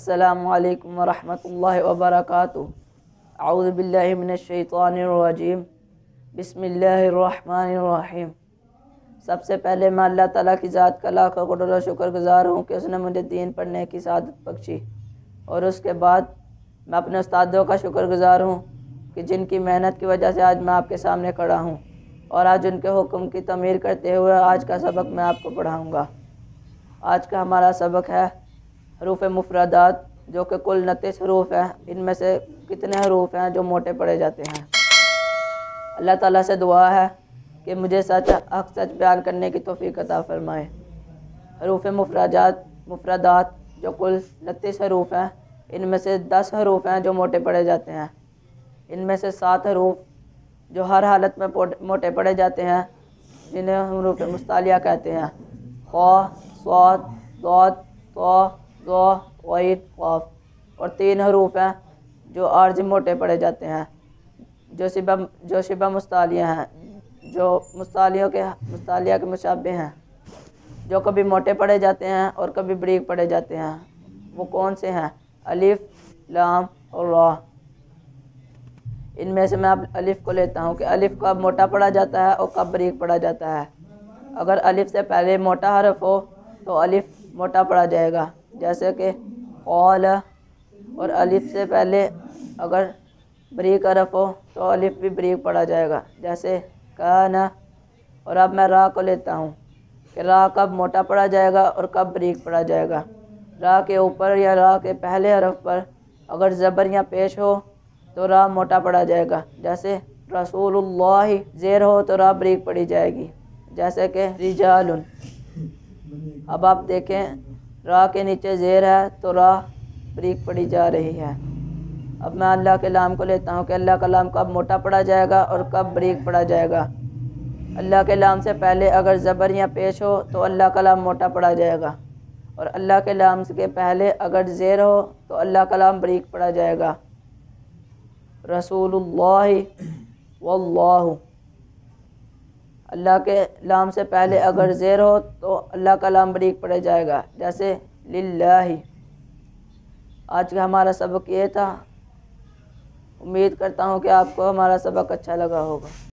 अस्सलामुअलैकुम वरहमतुल्लाहि वबरकातुहू। अऊज़ु बिल्लाहि मिनश्शैतानिर्रजीम। बिस्मिल्लाहिर्रहमानिर्रहीम। सबसे पहले मैं अल्लाह ताला की ज़ात का लाखों करोड़ों शुक्रगुज़ार हूँ कि उसने मुझे दीन पढ़ने की सआदत बख्शी। और उसके बाद मैं अपने उस्तादों का शुक्रगुज़ार हूँ कि जिनकी मेहनत की वजह से आज मैं आपके सामने खड़ा हूँ और आज उनके हुक्म की तमीर करते हुए आज का सबक मैं आपको पढ़ाऊँगा। आज का हमारा सबक है हरूफ मुफरदात, जो कि कुल 29 हरूफ हैं। इनमें से कितने हरूफ हैं जो मोटे पढ़े जाते हैं। अल्लाह ताला से दुआ है कि मुझे सच बयान करने की तौफीक अता फरमाए। हरूफ मुफरदात जो कुल 29 हरूफ हैं, इनमें से 10 हरूफ हैं जो मोटे पढ़े जाते हैं। इनमें से 7 हरूफ जो हर हालत में मोटे पढ़े जाते हैं, जिन्हें हरूफ मुस्तालिया कहते हैं। ख, स्वाद, दौद, तो, ज़ो, गैन, क़ाफ। और 3 हरूफ हैं जो आर्ज़ी मोटे पढ़े जाते हैं, जो शिबा मुस्तालिया हैं, जो मुस्तालिया के मुशाबे हैं, जो कभी मोटे पढ़े जाते हैं और कभी बरीक पढ़े जाते हैं। वो कौन से हैं? अलिफ, लाम और रा। इनमें से मैं अब अलिफ को लेता हूँ कि अलिफ कब मोटा पढ़ा जाता है और कब बरीक पढ़ा जाता है। अगर अलिफ से पहले मोटा हरफ हो तो अलिफ मोटा पढ़ा जाएगा, जैसे कि क़ौल। और अलिफ से पहले अगर बरीक हरफ हो तो अलिफ भी बरीक पढ़ा जाएगा, जैसे काना। और अब मैं रा को लेता हूँ कि रा कब मोटा पढ़ा जाएगा और कब बरीक पढ़ा जाएगा। रा के ऊपर या रा के पहले हरफ पर अगर ज़बर या पेश हो तो रा मोटा पढ़ा जाएगा, जैसे रसूलुल्लाह। ज़ेर हो तो रा बरीक पढ़ी जाएगी, जैसे कि रिजालुन। अब आप देखें, रा के नीचे ज़ेर है तो रा बरीक पढ़ी जा रही है। अब मैं अल्लाह के लाम को लेता हूँ कि अल्लाह का लाम कब मोटा पढ़ा जाएगा और कब बरीक पढ़ा जाएगा। अल्लाह के लाम से पहले अगर ज़बर या पेश हो तो अल्लाह का लाम मोटा पढ़ा जाएगा, और अल्लाह के लाम के पहले अगर ज़ेर हो तो अल्लाह का लाम बरीक पढ़ा जाएगा। रसूलुल्लाह वल्लाहु। अल्लाह के लाम से पहले अगर ज़ेर हो तो अल्लाह का लाम बरीक पढ़ा जाएगा, जैसे लिल्लाहि। आज का हमारा सबक ये था। उम्मीद करता हूँ कि आपको हमारा सबक अच्छा लगा होगा।